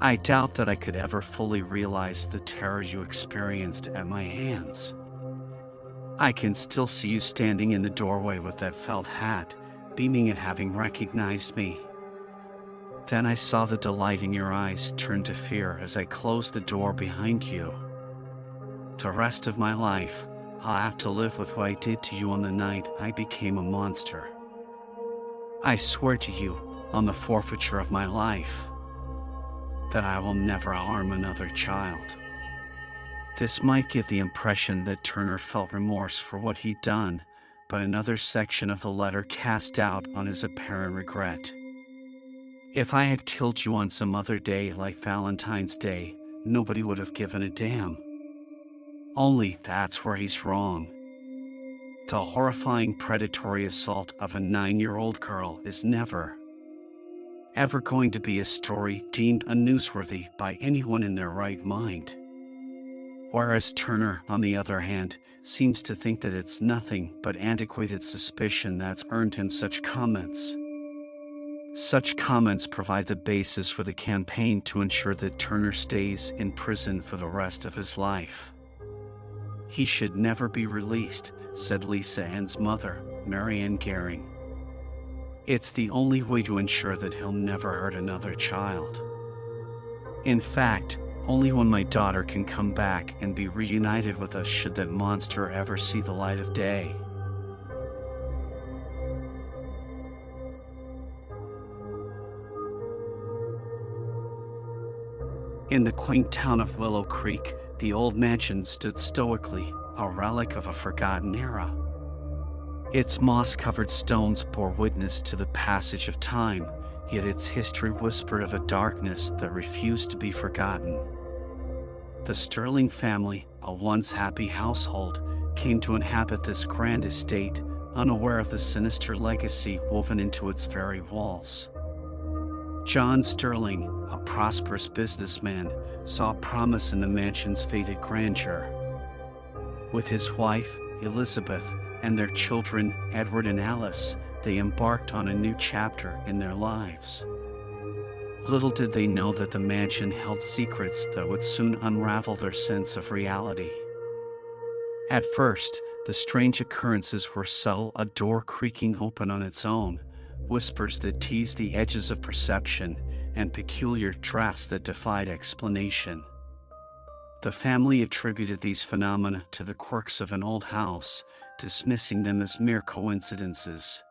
"I doubt that I could ever fully realize the terror you experienced at my hands. I can still see you standing in the doorway with that felt hat, beaming at having recognized me. Then I saw the delight in your eyes turn to fear as I closed the door behind you. The rest of my life, I'll have to live with what I did to you on the night I became a monster. I swear to you, on the forfeiture of my life, that I will never harm another child." This might give the impression that Turner felt remorse for what he'd done, but another section of the letter cast doubt on his apparent regret. "If I had killed you on some other day like Valentine's Day, nobody would have given a damn. Only that's where he's wrong. The horrifying predatory assault of a 9-year-old girl is never, ever going to be a story deemed unnewsworthy by anyone in their right mind." Whereas Turner, on the other hand, seems to think that it's nothing but antiquated suspicion that's earned him such comments. Such comments provide the basis for the campaign to ensure that Turner stays in prison for the rest of his life. "He should never be released," said Lisa Ann's mother, Mary Ann Gehring. "It's the only way to ensure that he'll never hurt another child. In fact, only when my daughter can come back and be reunited with us should that monster ever see the light of day." In the quaint town of Willow Creek, the old mansion stood stoically, a relic of a forgotten era. Its moss-covered stones bore witness to the passage of time, yet its history whispered of a darkness that refused to be forgotten. The Sterling family, a once happy household, came to inhabit this grand estate, unaware of the sinister legacy woven into its very walls. John Sterling, a prosperous businessman, saw promise in the mansion's faded grandeur. With his wife, Elizabeth, and their children, Edward and Alice, they embarked on a new chapter in their lives. Little did they know that the mansion held secrets that would soon unravel their sense of reality. At first, the strange occurrences were subtle, a door creaking open on its own, whispers that teased the edges of perception, and peculiar drafts that defied explanation. The family attributed these phenomena to the quirks of an old house, dismissing them as mere coincidences.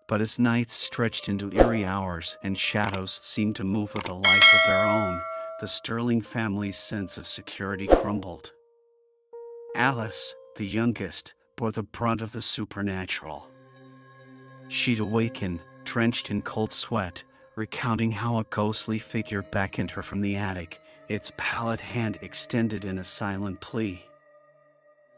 But as nights stretched into eerie hours and shadows seemed to move with a life of their own, the Sterling family's sense of security crumbled. Alice, the youngest, bore the brunt of the supernatural. She'd awaken, drenched in cold sweat, recounting how a ghostly figure beckoned her from the attic, its pallid hand extended in a silent plea.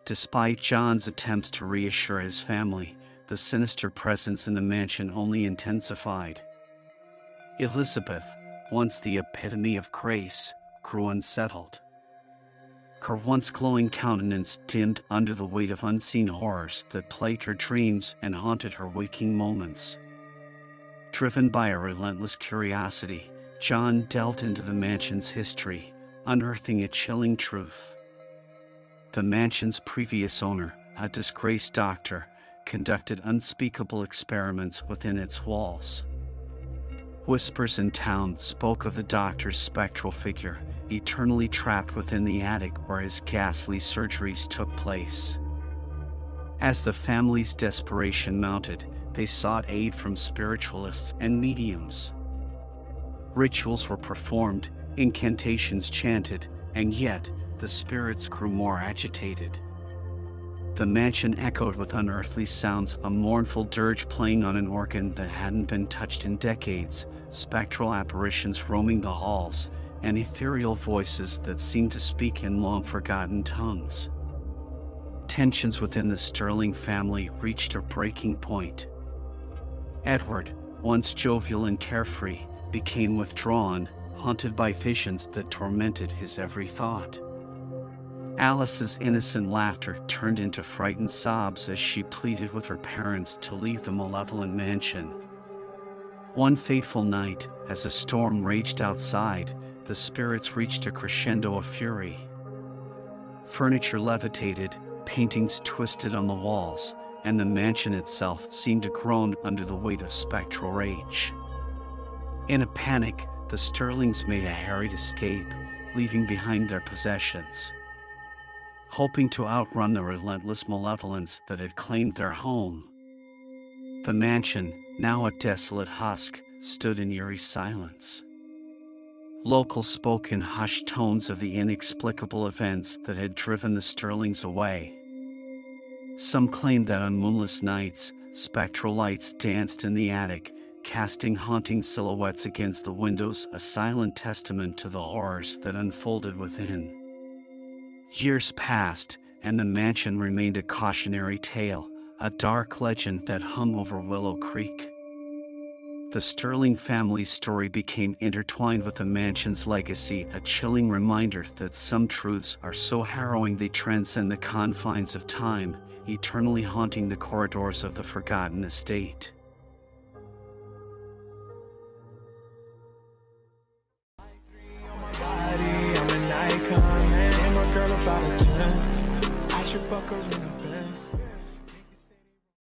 Despite John's attempts to reassure his family, the sinister presence in the mansion only intensified. Elizabeth, once the epitome of grace, grew unsettled. Her once glowing countenance dimmed under the weight of unseen horrors that plagued her dreams and haunted her waking moments. Driven by a relentless curiosity, John delved into the mansion's history, unearthing a chilling truth. The mansion's previous owner, a disgraced doctor, conducted unspeakable experiments within its walls. Whispers in town spoke of the doctor's spectral figure, eternally trapped within the attic where his ghastly surgeries took place. As the family's desperation mounted, they sought aid from spiritualists and mediums. Rituals were performed, incantations chanted, and yet the spirits grew more agitated. The mansion echoed with unearthly sounds, a mournful dirge playing on an organ that hadn't been touched in decades, spectral apparitions roaming the halls, and ethereal voices that seemed to speak in long-forgotten tongues. Tensions within the Sterling family reached a breaking point. Edward, once jovial and carefree, became withdrawn, haunted by visions that tormented his every thought. Alice's innocent laughter turned into frightened sobs as she pleaded with her parents to leave the malevolent mansion. One fateful night, as a storm raged outside, the spirits reached a crescendo of fury. Furniture levitated, paintings twisted on the walls, and the mansion itself seemed to groan under the weight of spectral rage. In a panic, the Sterlings made a harried escape, leaving behind their possessions. Hoping to outrun the relentless malevolence that had claimed their home, the mansion, now a desolate husk, stood in eerie silence. Locals spoke in hushed tones of the inexplicable events that had driven the Sterlings away. Some claimed that on moonless nights, spectral lights danced in the attic, casting haunting silhouettes against the windows, a silent testament to the horrors that unfolded within. Years passed, and the mansion remained a cautionary tale, a dark legend that hung over Willow Creek. The Sterling family's story became intertwined with the mansion's legacy, a chilling reminder that some truths are so harrowing they transcend the confines of time, eternally haunting the corridors of the forgotten estate. I'm an icon, man. I'm a girl about a 10. I should fuck her in the bed.